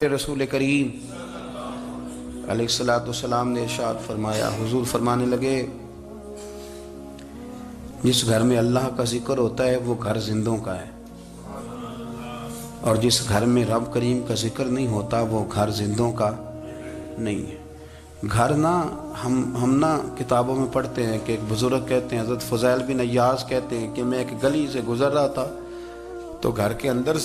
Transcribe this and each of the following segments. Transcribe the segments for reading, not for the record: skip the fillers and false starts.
رسول کریم علیہ السلام نے ارشاد فرمایا، حضور فرمانے لگے جس گھر میں اللہ کا ذکر ہوتا ہے وہ گھر زندوں کا ہے، اور جس گھر میں رب کریم کا ذکر نہیں ہوتا وہ گھر زندوں کا نہیں ہے۔ گھر نا ہم نا کتابوں میں پڑھتے ہیں کہ ایک بزرگ کہتے ہیں، حضرت فضیل بن عیاض کہتے ہیں کہ میں ایک گلی سے گزر رہا تھا تو گھر کے اندر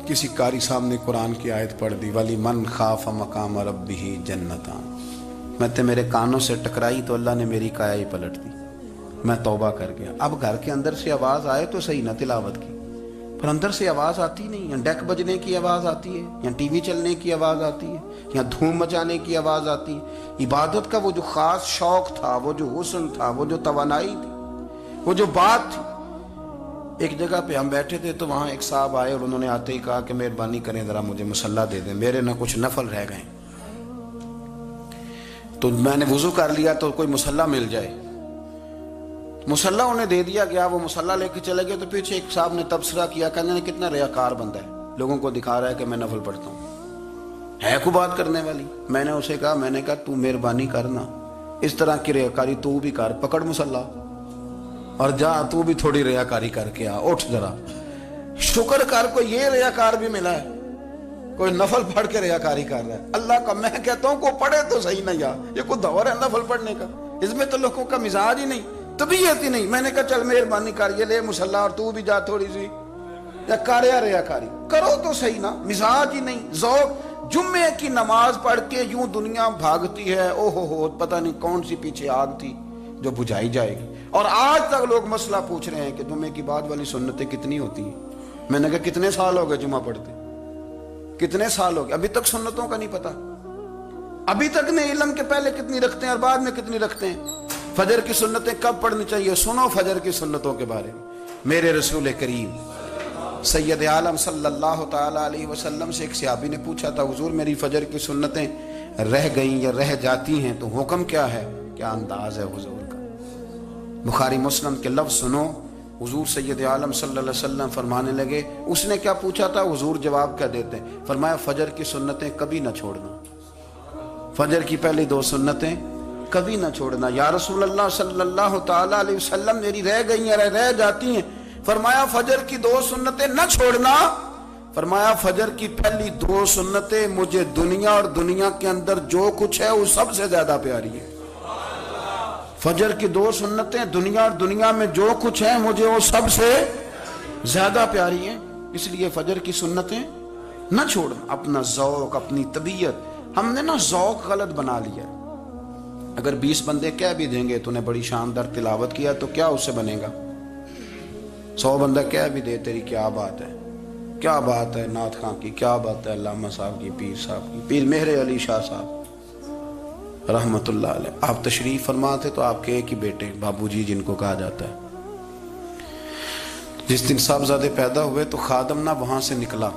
کسی قاری سامنے قرآن کی آیت پڑھ دی، وَلِمَنْ خَافَ مَقَامَ رَبِّهِ جَنَّتَانِ، میں میرے کانوں سے ٹکرائی تو اللہ نے میری کایا ہی پلٹ دی، میں توبہ کر گیا۔ اب گھر کے اندر سے آواز آئے تو صحیح نہ تلاوت کی، پر اندر سے آواز آتی نہیں، یا ڈیک بجنے کی آواز آتی ہے، یا ٹی وی چلنے کی آواز آتی ہے، یا دھوم مچانے کی آواز آتی ہے۔ عبادت کا وہ جو خاص شوق تھا، وہ جو حسن تھا، وہ جو توانائی تھی، وہ جو بات تھی۔ ایک جگہ پہ ہم بیٹھے تھے تو وہاں ایک صاحب آئے اور انہوں نے آتے ہی کہا کہ مہربانی کریں ذرا مجھے مصلی دے دیں، میرے نہ کچھ نفل رہ گئے۔ تو میں نے وضو کر لیا تو کوئی مصلی مل جائے، مصلی انہیں دے دیا گیا، وہ مصلی لے کے چلے گئے۔ تو پیچھے ایک صاحب نے تبصرہ کیا، کہنے کتنا ریاکار بندہ ہے، لوگوں کو دکھا رہا ہے کہ میں نفل پڑھتا ہوں، ہے کوئی بات کرنے والی؟ میں نے اسے کہا تو مہربانی کرنا، اس طرح کی ریاکاری تو بھی کر، پکڑ مصلی اور جا تو بھی تھوڑی ریاکاری کر کے آ، اٹھ ذرا شکر کر، کوئی یہ ریاکار بھی ملا ہے، کوئی نفل پڑھ کے ریاکاری کر رہا ہے۔ اللہ کا میں کہتا ہوں کو پڑھے تو صحیح نہ، یہ کوئی دور ہے نفل پڑھنے کا؟ اس میں تو لوگوں کا مزاج ہی نہیں، طبیعت ہی نہیں۔ میں نے کہا چل مہربانی کر، یہ لے مصلی اور تو بھی جا تھوڑی سی، یا کر یا ریاکاری کرو تو صحیح نا، مزاج ہی نہیں، ذوق۔ جمعے کی نماز پڑھ کے یوں دنیا بھاگتی ہے، او ہو پتہ نہیں کون سی پیچھے آگ تھی جو بجھائی جائے گی، اور آج تک لوگ مسئلہ پوچھ رہے ہیں کہ جمعے کی بعد والی سنتیں کتنی ہوتی ہیں۔ میں نے کہا کتنے سال ہو گئے جمعہ پڑھتے، کتنے سال ہو گئے، ابھی تک سنتوں کا نہیں پتا، ابھی تک نے علم کے پہلے کتنی رکھتے ہیں اور بعد میں کتنی رکھتے ہیں۔ فجر کی سنتیں کب پڑھنی چاہیے؟ سنو فجر کی سنتوں کے بارے میں۔ میرے رسول کریم سید عالم صلی اللہ تعالی علیہ وسلم سے ایک صحابی نے پوچھا تھا، حضور میری فجر کی سنتیں رہ گئیں یا رہ جاتی ہیں تو حکم کیا ہے؟ کیا انداز ہے حضور کا؟ بخاری مسلم کے لفظ سنو، حضور سید عالم صلی اللہ علیہ وسلم فرمانے لگے، اس نے کیا پوچھا تھا، حضور جواب کیا دیتے ہیں؟ فرمایا فجر کی سنتیں کبھی نہ چھوڑنا، فجر کی پہلی دو سنتیں کبھی نہ چھوڑنا۔ یا رسول اللہ صلی اللہ تعالی علیہ وسلم میری رہ گئی ہیں، رہ جاتی ہیں۔ فرمایا فجر کی دو سنتیں نہ چھوڑنا، فرمایا فجر کی پہلی دو سنتیں مجھے دنیا اور دنیا کے اندر جو کچھ ہے وہ سب سے زیادہ پیاری ہے۔ فجر کی دو سنتیں دنیا اور دنیا میں جو کچھ ہے مجھے وہ سب سے زیادہ پیاری ہیں، اس لیے فجر کی سنتیں نہ چھوڑنا۔ اپنا ذوق، اپنی طبیعت، ہم نے نا ذوق غلط بنا لیا۔ اگر 20 بندے کہہ بھی دیں گے تو نے بڑی شاندار تلاوت کیا تو کیا اس سے بنے گا؟ 100 بندہ کہہ بھی دے تیری کیا بات ہے، کیا بات ہے نعت خاں کی، کیا بات ہے علامہ صاحب کی، پیر صاحب کی، پیر مہر علی شاہ صاحب رحمت اللہ علیہ۔ آپ تشریف فرما تھے تو آپ کے ایک ہی بیٹے بابو جی جن کو کہا جاتا ہے، جس دن صاحبزادے پیدا ہوئے تو خادم نہ وہاں سے نکلا،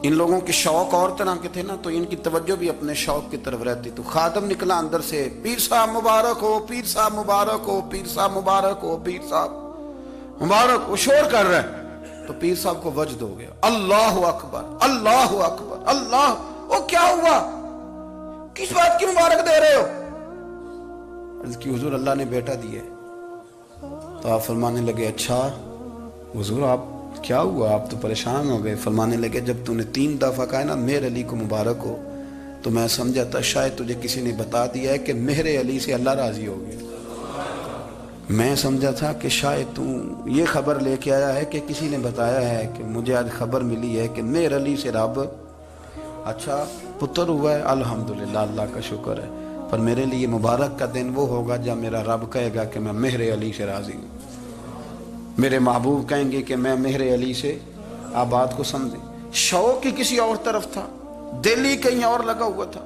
ان لوگوں کے شوق اور طرح کے تھے نا تو ان کی توجہ بھی اپنے شوق کی طرف رہتی، تو خادم نکلا اندر سے، پیر صاحب مبارک ہو، پیر صاحب مبارک ہو، پیر صاحب مبارک ہو، پیر صاحب مبارک ہو، شور کر رہا ہے۔ تو پیر صاحب کو وجد ہو گیا، اللہ اکبر اللہ اکبر اللہ، وہ کیا ہوا، کس بات کی مبارک دے رہے ہو؟ عرض کی حضور اللہ نے بیٹا دیا ہے۔ تو آپ فرمانے لگے اچھا حضور آپ کیا ہوا، آپ تو پریشان ہو گئے۔ فرمانے لگے جب تو نے 3 دفعہ کہا نا مہر علی کو مبارک ہو تو میں سمجھا تھا شاید تجھے کسی نے بتا دیا ہے کہ مہر علی سے اللہ راضی ہو گیا، میں سمجھا تھا کہ شاید تو یہ خبر لے کے آیا ہے کہ کسی نے بتایا ہے کہ مجھے آج خبر ملی ہے کہ مہر علی سے رب اچھا پتر ہوا ہے، الحمدللہ اللہ کا شکر ہے، پر میرے لیے مبارک کا دن وہ ہوگا جب میرا رب کہے گا کہ میں مہر علی سے راضی ہوں، میرے محبوب کہیں گے کہ میں مہر علی سے، آپ بات کو سمجھیں۔ شوق ہی کسی اور طرف تھا، دل ہی کہیں اور لگا ہوا تھا،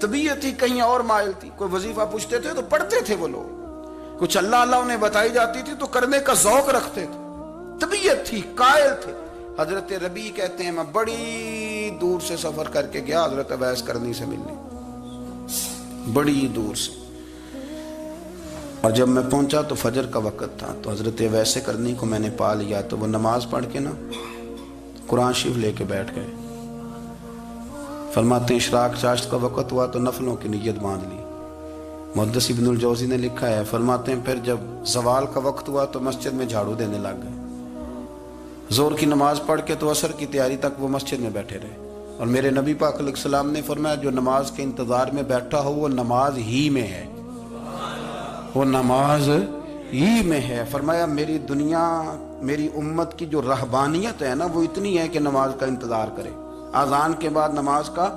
طبیعت ہی کہیں اور مائل تھی۔ کوئی وظیفہ پوچھتے تھے تو پڑھتے تھے وہ لوگ، کچھ اللہ اللہ انہیں بتائی جاتی تھی تو کرنے کا ذوق رکھتے تھے، طبیعت تھی، قائل تھے۔ حضرت ربیع کہتے ہیں میں بڑی دور سے سفر کر کے گیا حضرت اویس کرنی سے ملنے، بڑی دور سے، اور جب میں پہنچا تو فجر کا وقت تھا، تو حضرت اویس کرنی کو میں نے پا لیا، تو وہ نماز پڑھ کے نا قرآن شریف لے کے بیٹھ گئے، فرماتے ہیں اشراق چاشت کا وقت ہوا تو نفلوں کی نیت باندھ لی۔ محدث ابن الجوزی نے لکھا ہے، فرماتے ہیں پھر جب زوال کا وقت ہوا تو مسجد میں جھاڑو دینے لگ گئے۔ زور کی نماز پڑھ کے تو عصر کی تیاری تک وہ مسجد میں بیٹھے رہے، اور میرے نبی پاک علیہ السلام نے فرمایا جو نماز کے انتظار میں بیٹھا ہو وہ نماز ہی میں ہے، وہ نماز ہی میں ہے۔ فرمایا میری دنیا، میری امت کی جو رہبانیت ہے نا وہ اتنی ہے کہ نماز کا انتظار کرے، اذان کے بعد نماز کا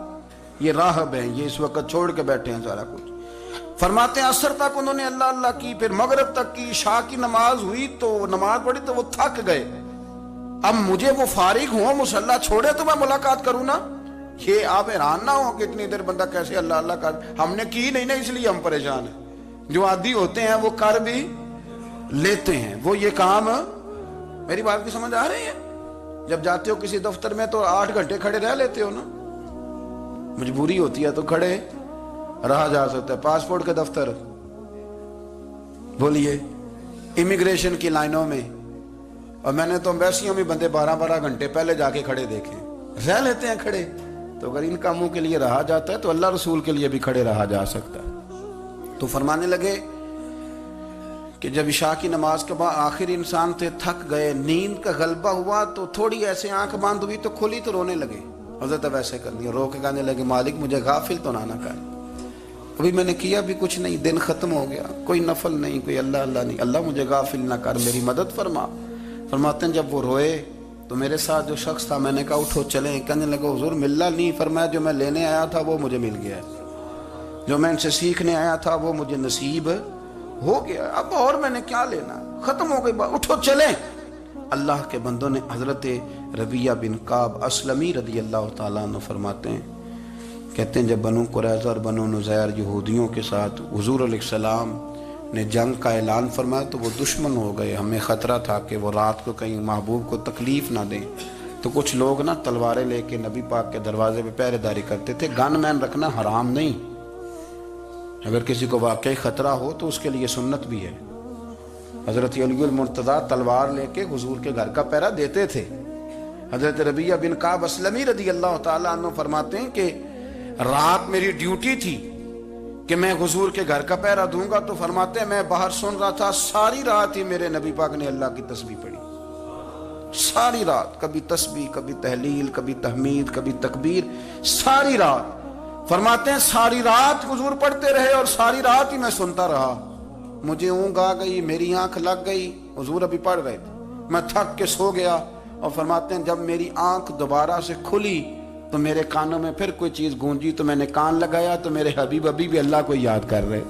یہ راہب ہیں، یہ اس وقت چھوڑ کے بیٹھے ہیں سارا کچھ۔ فرماتے ہیں عصر تک انہوں نے اللہ اللہ کی، پھر مغرب تک کی، عشاء کی نماز ہوئی تو نماز پڑھی تو وہ تھک گئے۔ اب مجھے وہ فارغ ہوں، مصلی چھوڑے تو میں ملاقات کروں نا۔ یہ آپ حیران نہ ہو کہ اتنی دیر بندہ کیسے اللہ اللہ کر، ہم نے کی نہیں نا اس لیے ہم پریشان ہیں۔ جو عادی ہوتے ہیں وہ کر بھی لیتے ہیں، وہ یہ کام، میری بات کی سمجھ آ رہی ہے؟ جب جاتے ہو کسی دفتر میں تو 8 گھنٹے کھڑے رہ لیتے ہو نا، مجبوری ہوتی ہے تو کھڑے رہا جا سکتا ہے۔ پاسپورٹ کے دفتر بولیے، امیگریشن کی لائنوں میں، اور میں نے تو ایمبیسیوں میں بندے 12 گھنٹے پہلے جا کے کھڑے دیکھے، رہ لیتے ہیں کھڑے۔ تو اگر ان کاموں کے لیے رہا جاتا ہے تو اللہ رسول کے لیے بھی کھڑے رہا جا سکتا ہے۔ تو فرمانے لگے کہ جب عشاء کی نماز کے بعد آخر انسان تھے، تھک گئے، نیند کا غلبہ ہوا تو تھوڑی ایسے آنکھ بند ہوئی تو کھلی تو رونے لگے۔ حضرت ویسے کر دیا، رو کے کہنے لگے مالک مجھے غافل تو نہ کر، ابھی میں نے کیا بھی کچھ نہیں، دن ختم ہو گیا، کوئی نفل نہیں، کوئی اللہ اللہ نہیں، اللہ مجھے غافل نہ کر، میری مدد فرما۔ فرماتے ہیں جب وہ روئے تو میرے ساتھ جو شخص تھا میں نے کہا اٹھو چلیں، کہنے لگا حضور ملنا نہیں۔ فرمایا جو میں لینے آیا تھا وہ مجھے مل گیا، جو میں ان سے سیکھنے آیا تھا وہ مجھے نصیب ہو گیا، اب اور میں نے کیا لینا، ختم ہو گئی بات، اٹھو چلیں۔ اللہ کے بندوں نے حضرت ربیہ بن کعب اسلمی رضی اللہ تعالیٰ عنہ فرماتے ہیں، کہتے ہیں جب بنو قریظہ اور بنو نذیر یہودیوں کے ساتھ حضور علیہ السلام نے جنگ کا اعلان فرمایا تو وہ دشمن ہو گئے، ہمیں خطرہ تھا کہ وہ رات کو کہیں محبوب کو تکلیف نہ دیں، تو کچھ لوگ نا تلواریں لے کے نبی پاک کے دروازے پہ پہرے داری کرتے تھے۔ گن مین رکھنا حرام نہیں، اگر کسی کو واقعی خطرہ ہو تو اس کے لیے سنت بھی ہے۔ حضرت علی المرتضیٰ تلوار لے کے حضور کے گھر کا پہرا دیتے تھے۔ حضرت ربیہ بن کعب اسلمی رضی اللہ تعالیٰ عنہ فرماتے ہیں کہ رات میری ڈیوٹی تھی کہ میں حضور کے گھر کا پہرا دوں گا، تو فرماتے ہیں میں باہر سن رہا تھا، ساری رات ہی میرے نبی پاک نے اللہ کی تسبیح پڑھی، ساری رات، کبھی تسبیح، کبھی تحلیل، کبھی تحمید، کبھی تکبیر، ساری رات۔ فرماتے ہیں ساری رات حضور پڑھتے رہے اور ساری رات ہی میں سنتا رہا، مجھے اونگ آ گئی، میری آنکھ لگ گئی، حضور ابھی پڑھ رہے تھے، میں تھک کے سو گیا۔ اور فرماتے ہیں جب میری آنکھ دوبارہ سے کھلی تو میرے کانوں میں پھر کوئی چیز گونجی تو میں نے کان لگایا تو میرے حبیب ابھی بھی اللہ کو یاد کر رہے،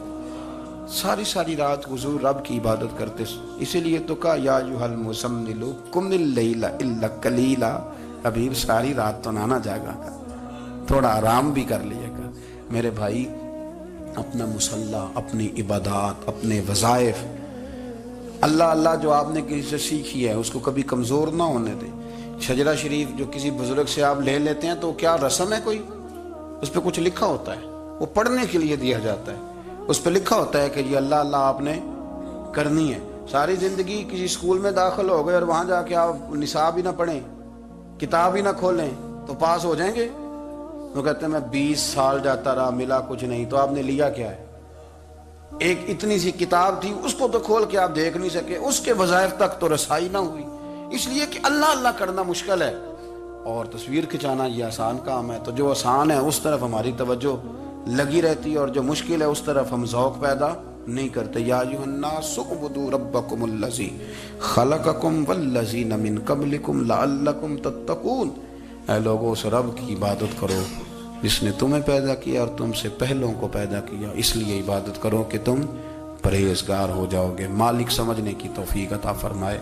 ساری رات حضور رب کی عبادت کرتے۔ اسی لیے تو کہا یا ایھا المزمل قم اللیل الا قلیلا، حبیب ساری رات تو نہ جاگا کر، تھوڑا آرام بھی کر لیا کر۔ میرے بھائی اپنا مصلی، اپنی عبادات، اپنے وظائف، اللہ اللہ جو آپ نے کسی سے سیکھی ہے اس کو کبھی کمزور نہ ہونے دیں۔ شجرہ شریف جو کسی بزرگ سے آپ لے لیتے ہیں تو کیا رسم ہے کوئی؟ اس پہ کچھ لکھا ہوتا ہے، وہ پڑھنے کے لیے دیا جاتا ہے، اس پہ لکھا ہوتا ہے کہ یہ اللہ اللہ آپ نے کرنی ہے۔ ساری زندگی کسی اسکول میں داخل ہو گئے اور وہاں جا کے آپ نصاب ہی نہ پڑھیں، کتاب ہی نہ کھولیں تو پاس ہو جائیں گے؟ وہ کہتے ہیں میں 20 سال جاتا رہا ملا کچھ نہیں، تو آپ نے لیا کیا ہے؟ ایک اتنی سی کتاب تھی، اس کو تو کھول کے آپ دیکھ نہیں سکے، اس کے وظائف تک تو رسائی نہ ہوئی، اس لیے کہ اللہ اللہ کرنا مشکل ہے اور تصویر کھچانا یہ آسان کام ہے۔ تو جو آسان ہے اس طرف ہماری توجہ لگی رہتی ہے اور جو مشکل ہے اس طرف ہم ذوق پیدا نہیں کرتے۔ یا ایھا الناس اعبدوا ربکم الذی خلقکم والذین من قبلکم لعلکم تتقون، اے لوگوں اس رب کی عبادت کرو جس نے تمہیں پیدا کیا اور تم سے پہلوں کو پیدا کیا، اس لیے عبادت کرو کہ تم پرہیزگار ہو جاؤ گے۔ مالک سمجھنے کی توفیق عطا فرمائے۔